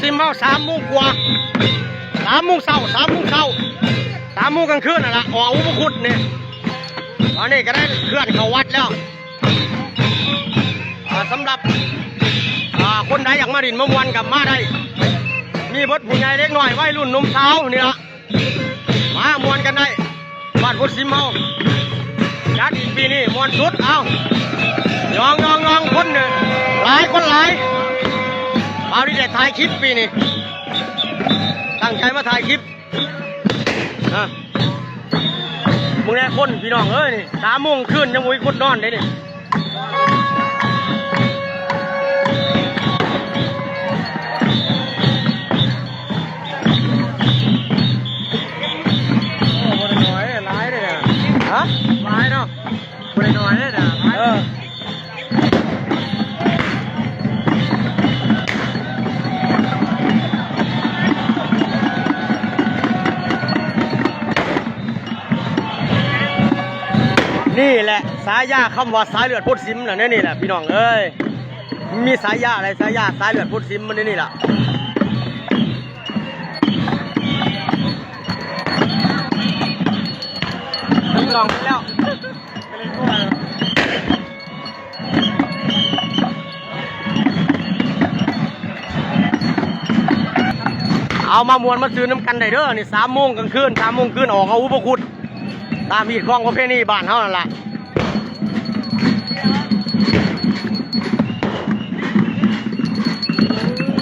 ซิมเมา3 โมงกว่า3 โมงเช้า3 โมงเช้า3 โมงกลางคืนน่ะละออกอุปคุตเนี่ยตอนนี้ก็ได้เคลื่อนเข้าวัดแล้วสำหรับคนใดอยากมาดินมะม่วนกับมาได้มีเบิดผู้ใหญ่เล็กน้อยวัยรุ่นหนุ่มสาวนี่ละมามวนกันได้บ้านพุทธซิมเมาจัดอีกปีนี้มวนสุดเอายองคนเนี่ยหลายคนหลายเอาดิเด็ดถ่ายคลิปปีนี้ตั้งใจมาถ่ายคลิปมึงแน่คนพี่น้องเอ้ยนี่3 โมงคืนยังมุ้ยคนนอนได้นี่ร้ายเนาะบริโน้อยเลยนะนี่แหละสายยาคำว่าสายเลือดพุทธซิมน่ะนี่แหละพี่น้องเอ้ยมีสายยาอะไรสายยาสายเลือดพุทธซิมมันนี่แหละลองไปแล้วเอามามวนมาซื้อน้ำกันได้เด้อนี่3 โมงกลางคืน3 โมงคืนออกเอาอุปคุตตามหีดคล้องประเพณีบ้านเฮานั่นล่ะ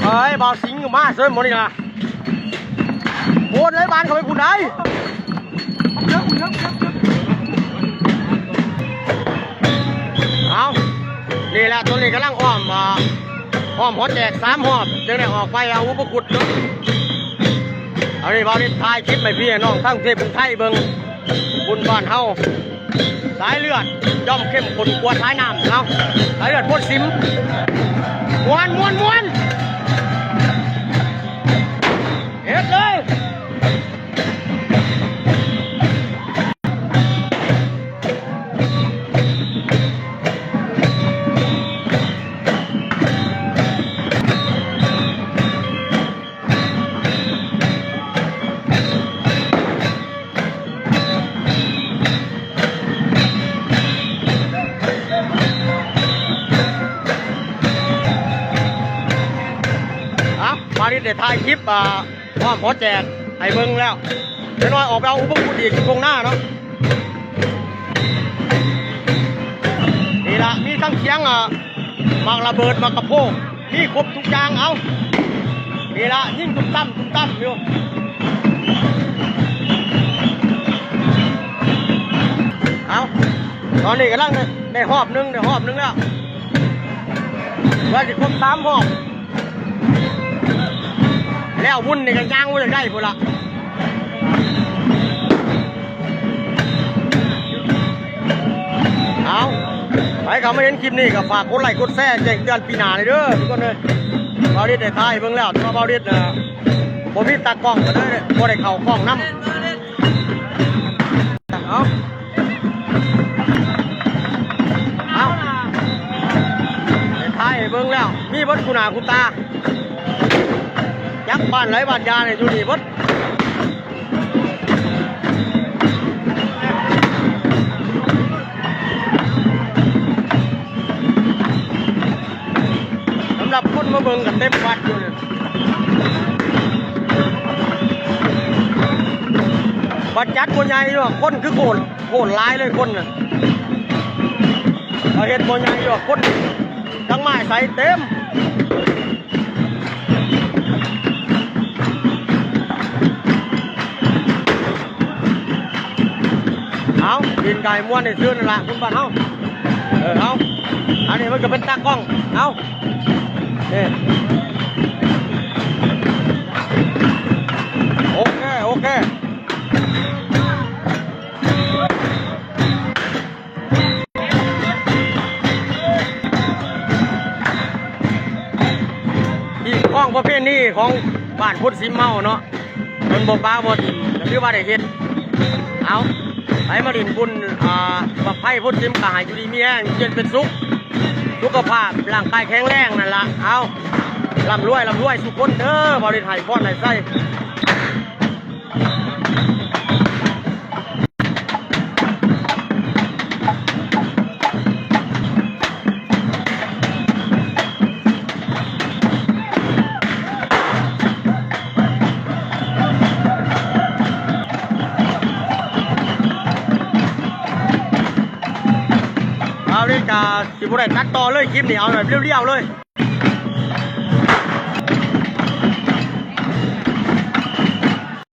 เฮ้ยบ่าวสิงห์อยู่มาเสริมหมดนี่นะโคตรเลยบ้านเขาไปพูดได้เอานี่แหละตัวนี้กำลังอ้อมหัวแจก3 หอบจะได้ออกไปเอาอุปคุตเนาะเอาดิบ่าวนี่ถ่ายคลิปไปพี่น้องทั้งเทพบุญไทยเบิ่งบุญบ้านเฮาสายเลือดย่อมเข้มข้นกว่าสายน้ำเอาสายเลือดพุทธซิมม้วนเฮ็ดเลยมาดิเดี๋ยวถ่ายคลิปอ้อมหัวแจกไอ้เบิ้งแล้วเดี๋ยวน้อยออกไปเอาอุปกรณ์อีกตรงหน้าเนาะนี่ละมีทั้งเคียงมักระเบิดมักกระโพกนี่ครบทุกอย่างเอานี่ละยิ่งตุ้มตั้มอยู่เอาตอนนี้กำลังได้หอบนึงแล้วว่าจะครบ3 หอบแล้ววุ่นในกันย่างวุ่นได้พอละเอาใครเขาไม่เห็นคลิปนี้ก็ฝากกดไลค์กดแชร์แจ้งเตือนปีหน้าเลยเด้อทุกคนเลยบาวดิษได้ถ่ายเบิ่งแล้วแต่ว่าบาวดิษผมมีตากล้องก็ได้บ่ได้เข้ากล้องน้ำเอาได้ถ่ายเบิ่งแล้วมีวัดคุณาคุณตายักษ์บ้านไหลบ้านยาเนี่ยอยู่นี่บดสำหรับคนมาเบิ่งกับเต็มวัดอยู่เนี่ยวัดจัดคนใหญ่อยู่คนคือโกนร้ายเลยคนน่ะเราเห็นคนใหญ่อยู่คนทั้งไม้ใส่เต็มเอาดินไก่ม้วนในซื้อนั่นแหละคุณบ้านเอาเอาอันนี้มันก็เป็นตากล้องเอาเนี่ยโอเคอีกข้องประเภทนี้ของบ้านพุทธซิมเมาเนาะมันบ่ป้าบ่ถิ่มหรือว่าได้เห็นเอาไปมาดินบุญบักไผ่พุทธซิมกายอยู่ดีมีแห้งเย็นเป็นสุขภาพร่างกายแข็งแรงนั่นละเอา ร่ำรวยสุขคนเด้อบริไทยพ่อไหนไส้เอาเลยกาสิบุได้ตัดต่อเลยคลิปนี้เอาหน่อยเรียวๆเลย